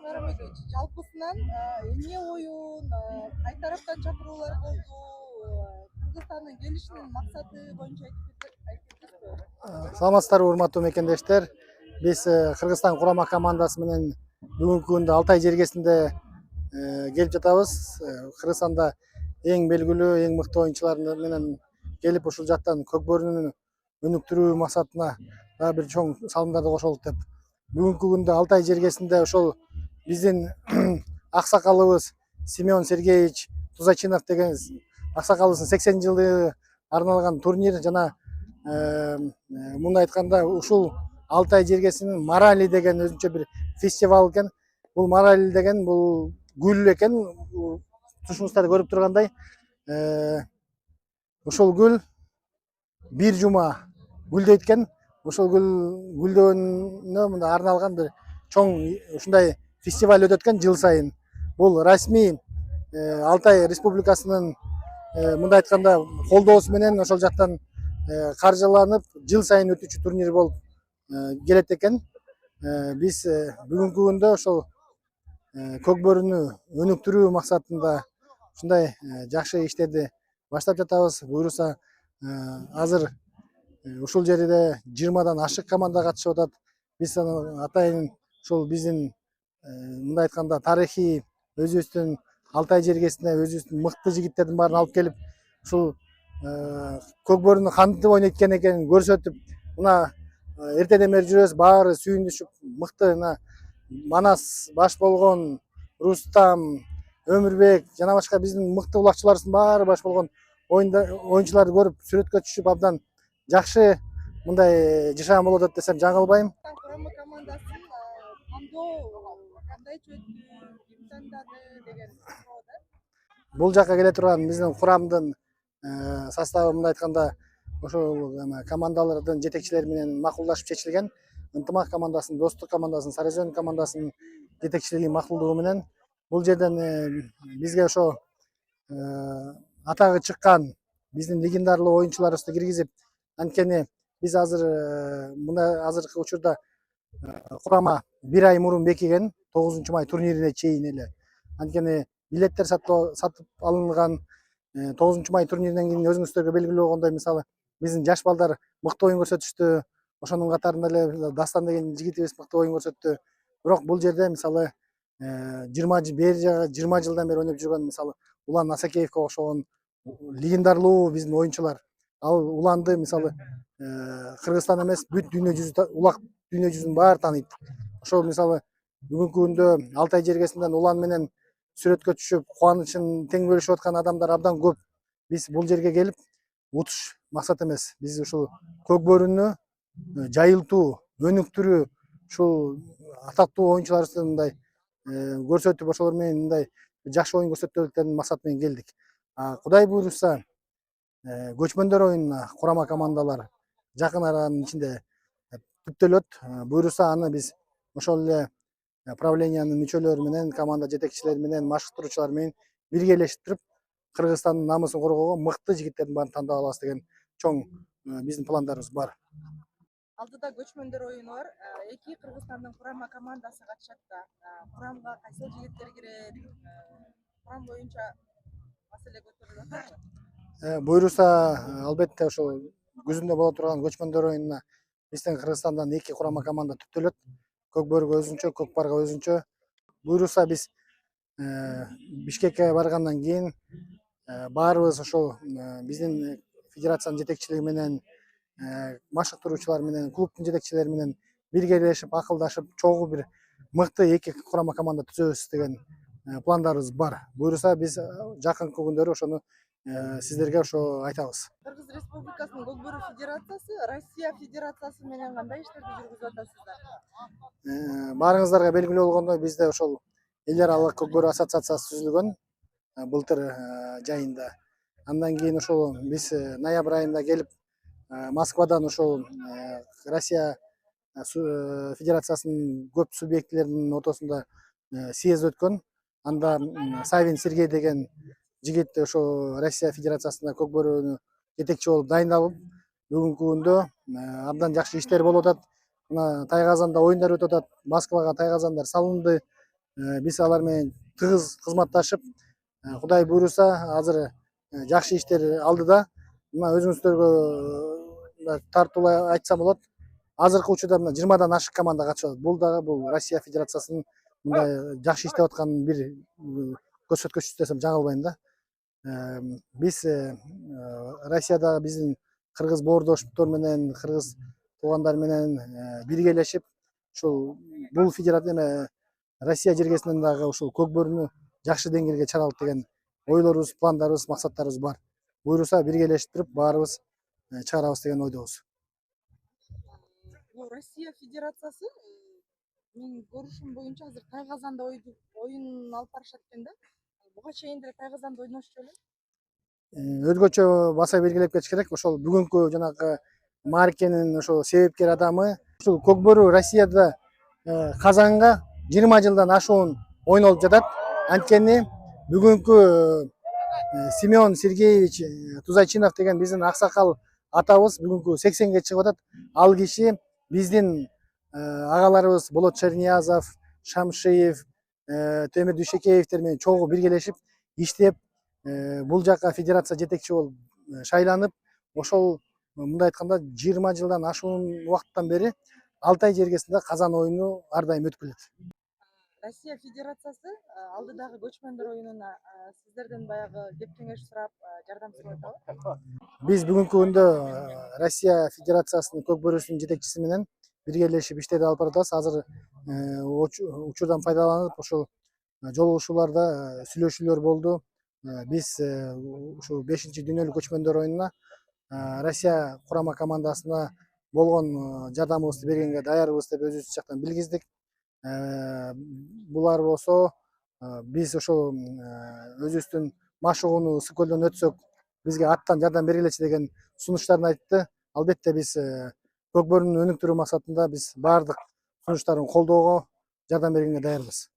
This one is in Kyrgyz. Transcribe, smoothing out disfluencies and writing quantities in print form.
Карамегович, жалпысынан эмне оюн, кай тараптан чакыруулар болду, Кыргызстандын келишинин максаты боюнча айтып кетесизби? Саламатсыздарбы урматтуу мекендештер. Биз Кыргызстан курама командасы менен бүгүнкү күндө Алтай жергесинде келип жатабыз. Кыргызстанда эң белгилүү, эң мыкты оюнчулар менен келип ушул жактан Көкбөрүнү өнүктүрүү максатына дагы бир чоң салымдарды кошолук деп. Бүгүнкү күндө Алтай жергесинде ошол биздин аксакалыбыз Семен Сергеевич Тузачинов деген аксакалыбыздын 80 жылдыгы арналган турнир жана мындай айтканда ушул Алтай жергесинин Марали деген өзүнчө бир фестиваль экен. Бул Марали деген бул гүл экен. Тушуңуздар көрүп тургандай ушул гүл бир жума гүлдөйт экен. Ушул гүлдөөнүнө мындай арналган бир чоң ушундай фестиваль өтөт экен жыл сайын. Бул расмий Алтай Республикасынын мындай айтканда колдоосу менен ошол жактан каржыланып жыл сайын өтүүчү турнир болуп келет экен. Биз бүгүнкү күндө ошол Көкбөрүнү өнүктүрүү максатында ушундай жакшы иштерди баштап жатабыз. Буюрса азыр ушул жерде 20дан ашык команда катышып атат. Биз атайын ушул биздин мындай айтканда тарыхый өзүбүздүн Алтай жергесине өзүбүздүн мыкты жигиттердин баарын алып келип ушул Көкбөрүнү кантип ойнойт экенин көрсөтүп, мына эртеден бери жүрөбүз, баары сүйүнүшүп, мыкты мына Манас баш болгон, Рустам, Өмүрбек жана башка биздин мыкты булакчыларыбыздын баары баш болгон оюнчуларды көрүп сүрөткө түшүп абдан жакшы мындай жашаган болот деп десем жаңылбайм. Курама командасын кандайча өттү, ким тандады деген суроо. Бул жакка келе турган биздин курамдын составы мындай айтканда ошол командалардын жетекчилери менен макулдашып чечилген. Ынтымак командасынын, Достук командасынын, Сарыөзөн командасынын жетекчилигинин макулдугу менен бул жерден бизге ошо атагы чыккан биздин легендарлуу оюнчуларыбызды киргизип, анткени биз азыр мына азыркы учурда курама бир ай мурун бекиген 9 май турнирине чейин эле. Анткени билеттер сатып алынган 9 май турниринен кийин өзүңүздөргө белгилүү болгондой, мисалы биздин жаш балдар мыкты оюн көрсөтүштү. Ошонун катарында эле Дастан деген жигитибиз мыкты оюн көрсөттү. Бирок бул жерде мисалы 20 жылдан бери ойноп жүргөн мисалы Улан Асакеевке окшогон легендарлуу биздин оюнчулар. Ал Уланды мисалы Кыргызстан эмес бүт дүйнө жүзү, улак дүйнө жүзүнүн баары тааныйт. Ошол мисалы бүгүнкү күндө Алтай жергесинен Улан менен сүрөткө түшүп, кубанычын тең бөлүшүп аткан адамдар абдан көп. Биз бул жерге келип утуш максат эмес. Биз ушул Көкбөрүнү жайылтуу, өнүктүрүү, ушул атактуу оюнчуларыбызды мындай көрсөтүп, ошолор менен мындай жакшы оюн көрсөтөлүк деген максат менен келдик. Кудай буйруса көчмөндөр оюнуна курама командалар жакын аранын ичинде түптөлөт. Буйруса аны биз ошол эле правлениянын мүчөлөрү менен, команда жетекчилери менен, машыктыруучулар менен биргелештирип, Кыргызстандын намысын коргоого мыкты жигиттердин баарын тандап алабыз деген чоң биздин пландарыбыз бар. Алдыда көчмөндөр оюну бар. Эки Кыргызстандын курама командасы катышат да. Курамга кайсыл жигиттер кирет? Курам боюнча маселе көтөрүлүп атабы? Буйруса албетте ошол күзүндө боло турган көчмөндөр оюнуна биздин Кыргызстандан 2 курама команда түптөлөт. Көкбөргө өзүнчө, Көкпарга өзүнчө. Буйруса биз Бишкекке баргандан кийин баарыбыз ошол биздин федерациянын жетекчилиги менен, машыктыруучулар менен, клубдун жетекчилери менен биргелешип, акылдашып, чогуу бир мыкты 2 курама команда түзөбүз деген пландарыбыз бар. Буйруса биз жакынкы күндөрү ошону сиздерге ошо айтабыз. Кыргыз Республикасынын Көкбөрү Федерациясы Россия Федерациясы менен кандай иштерди жүргүзүп атасыздар? Баарыңыздарга белгилүү болгондой, бизде ошол эл аралык Көкбөрү ассоциациясы түзүлгөн былтыр жайында. Андан кийин ошол биз ноябрь айында келип Москвадан ошол Россия Федерациясынын көп субъектилеринин ортосунда съезд өткөн. Анда Савин Сергей деген жигит ошо Россия Федерациясында Көкбөрүнү жетекчи болуп дайындалып, бүгүнкү күндө абдан жакшы иштер болуп атат. Мына Тайгазанда оюндар өтүп атат. Москвага тайгазандар салынды. биз алар менен тыгыз кызматташып, Кудай буйруса азыр жакшы иштер алдыда. Мына өзүңүздөргө тартуулай айтсам болот. Азыркы учурда мына 20дан ашык команда катышып атат. Бул дагы бул Россия Федерациясынын мындай жакшы иштеп атканын бир көрсөткүч десем жаңылбайм да. Биз Россияда биздин кыргыз боордоштор менен, кыргыз туугандар менен биргелешип, ушул бул федерация Россия жергесинен дагы ушул көк бөрүнү жакшы деңгээлге чыгаралык деген ойлорубуз, пландарыбыз, максаттарыбыз бар. Буйруса биргелешип туруп баарыбыз чыгарабыз деген ойдобуз. Бул Россия Федерациясы менин көрүшүм боюнча азыр тайгазанда оюн алып барышат экен да. Буга чейин деле тайгазанда ойношчу беле. Өзгөчө баса белгилеп кетиш керек. Ошол бүгүнкү жанагы маарикенин ошо себепкер адамы ушул көк бөрү Россияда Казанга 20 жылдан ашуун ойнолуп жатат. Анткени бүгүнкү Семен Сергеевич Тузайчинов деген биздин аксакал атабыз бүгүнкү 80ге чыгып атат. Ал киши биздин агаларыбыз Болот Черниязов, Шамшиев, Темир Дүйшекеевтер менен чогуу биргелешип иштеп, бул жака федерация жетекчи болуп шайланып, ошол мындай айтканда 20 жылдан ашуун убакыттан бери Алтай жергесинде Казан оюну ар дайым өтүп келет. Россия Федерациясы алдыдагы көчмөндөр оюнуна сиздерден баягы кеп кеңеш сурап, жардам сурап атабы? Биз бүгүнкү күндө Россия Федерациясынын көк бөрүсүнүн жетекчиси менен биргелешип иштерди алып баратабыз. Азыр учурдан пайдаланып ошол жолугушууларда сүйлөшүүлөр болду. Биз ушул 5-дүйнөлүк көчмөндөр оюнуна Россия курама командасына болгон жардамыбызды бергенге даярбыз деп өзүбүз жактан билгиздик. Булар болсо биз ошол өзүбүздүн машыгууну ысык көлдөн өтсөк бизге аттан жардам бергилечи деген сунуштарын айтты. Албетте биз көк бөрүнү өнүктүрүү максатында биз баардык сунуштарын колдоого, жардам бергенге даярбыз.